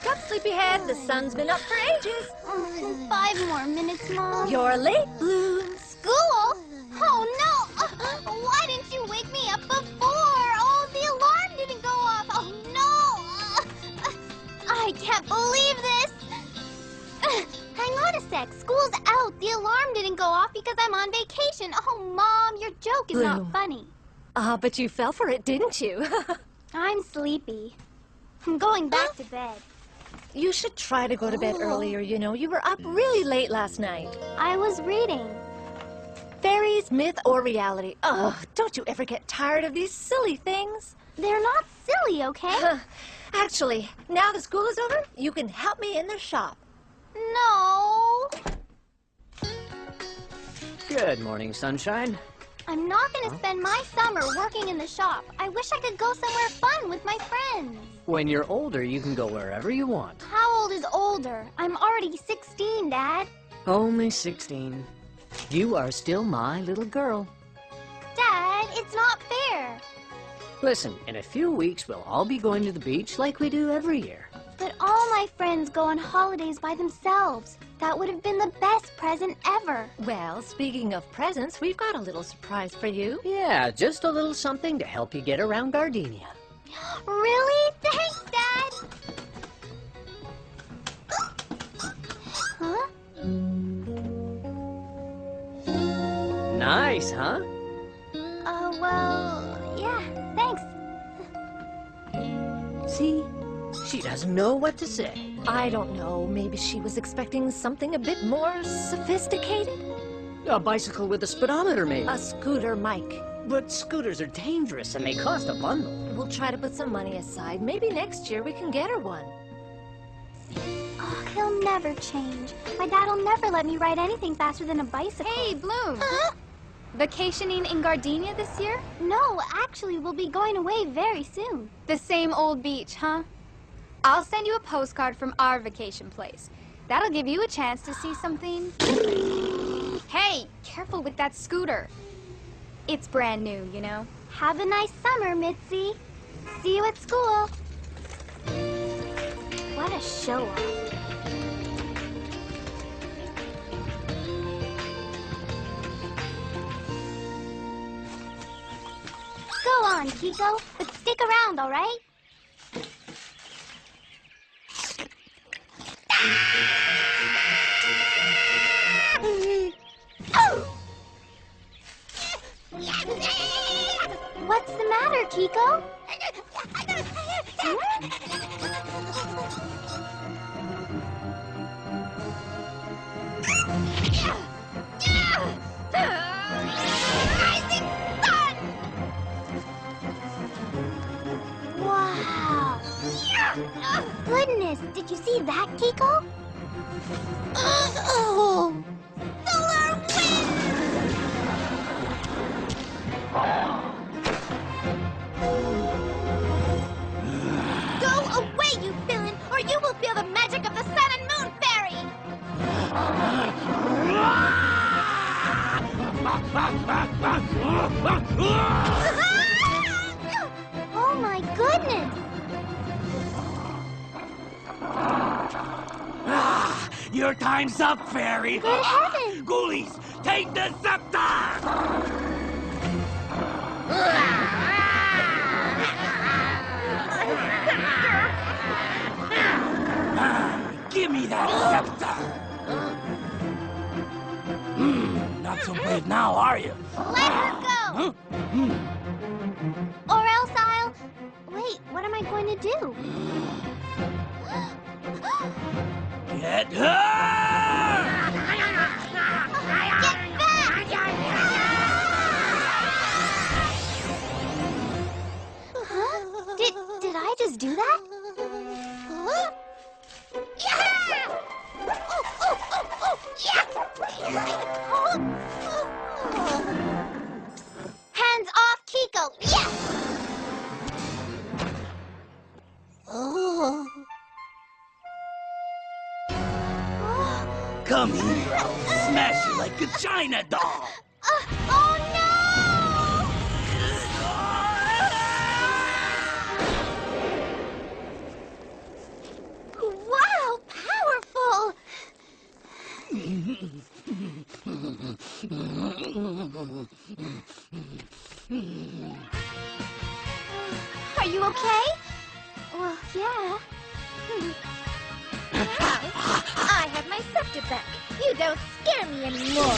Wake up, sleepyhead. The sun's been up for ages. 5 more minutes, Mom. You're late, Bloom. School? Oh, no! Why didn't you wake me up before? Oh, the alarm didn't go off. Oh, no! I can't believe this. Hang on a sec. School's out. The alarm didn't go off because I'm on vacation. Oh, Mom, your joke is not funny. But you fell for it, didn't you? I'm sleepy. I'm going back to bed. You should try to go to bed earlier, you know. You were up really late last night. I was reading. Fairies, myth, or reality. Ugh, don't you ever get tired of these silly things? They're not silly, okay? Actually, now the school is over, you can help me in the shop. No. Good morning, sunshine. I'm not going to spend my summer working in the shop. I wish I could go somewhere fun with my friends. When you're older, you can go wherever you want. How old is older? I'm already 16, Dad. Only 16. You are still my little girl. Dad, it's not fair. Listen, in a few weeks, we'll all be going to the beach like we do every year. But all my friends go on holidays by themselves. That would have been the best present ever. Well, speaking of presents, we've got a little surprise for you. Yeah, just a little something to help you get around Gardenia. Really? Thanks, Dad. Huh? Nice, huh? Well, yeah, thanks. See? She doesn't know what to say. I don't know, maybe she was expecting something a bit more sophisticated? A bicycle with a speedometer, maybe. A scooter, Mike. But scooters are dangerous and they cost a bundle. We'll try to put some money aside. Maybe next year we can get her one. Oh, he'll never change. My dad'll never let me ride anything faster than a bicycle. Hey, Bloom! Huh? Vacationing in Gardenia this year? No, actually, we'll be going away very soon. The same old beach, huh? I'll send you a postcard from our vacation place. That'll give you a chance to see something. Hey, careful with that scooter. It's brand new, you know? Have a nice summer, Mitzi. See you at school. What a show-off. Go on, Kiko, but stick around, all right? What's the matter, Kiko? Wow! Goodness, did you see that, Kiko? Oh! Solar wind! Go away, you villain, or you will feel the magic of the Sun and Moon Fairy! Oh my goodness! Your time's up, Fairy! Good heavens! Ghoulies, take the scepter! Give me that scepter! Not so brave now, are you? Let her go! Or else I'll... Wait, what am I going to do? Get her! Get back! Huh? Did I just do that? Hands off, Kiko! Yeah! Oh. Come here, I'll smash you like a China doll! Oh no! Are you okay? Well, yeah. I have my scepter back. You don't scare me anymore.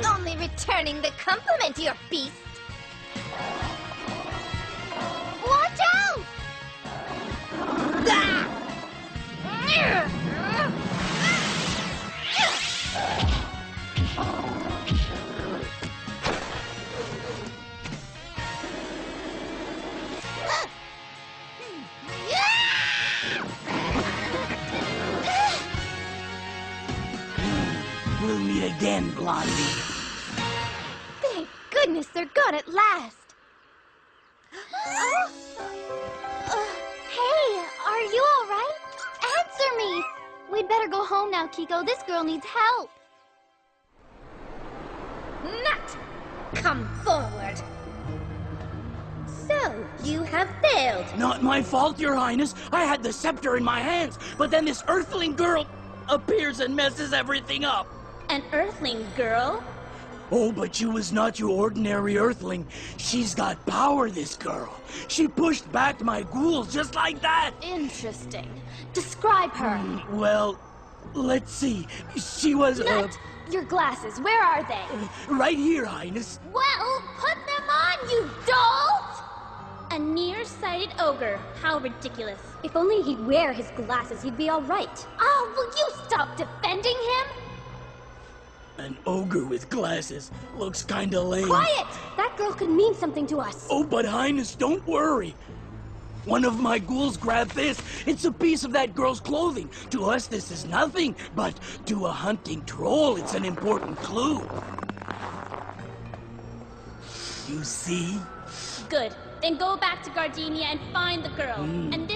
Only returning the compliment, you beast. Watch out! We'll meet again, Blondie. Thank goodness they're gone at last. Hey, are you all right? Answer me. We'd better go home now, Kiko. This girl needs help. Nut! Come forward. So, you have failed. Not my fault, Your Highness. I had the scepter in my hands, but then this Earthling girl appears and messes everything up. An Earthling girl? Oh, but she was not your ordinary Earthling. She's got power, this girl. She pushed back my ghouls just like that. Interesting. Describe her. Well, let's see. She was, Nut, your glasses, where are they? right here, Highness. Well, put them on, you dolt! A nearsighted ogre. How ridiculous. If only he'd wear his glasses, he'd be all right. Oh, will you stop defending him? An ogre with glasses. Looks kinda lame. Quiet! That girl could mean something to us. Oh, but Highness, don't worry. One of my ghouls grabbed this. It's a piece of that girl's clothing. To us, this is nothing, but to a hunting troll, it's an important clue. You see? Good. Then go back to Gardenia and find the girl. And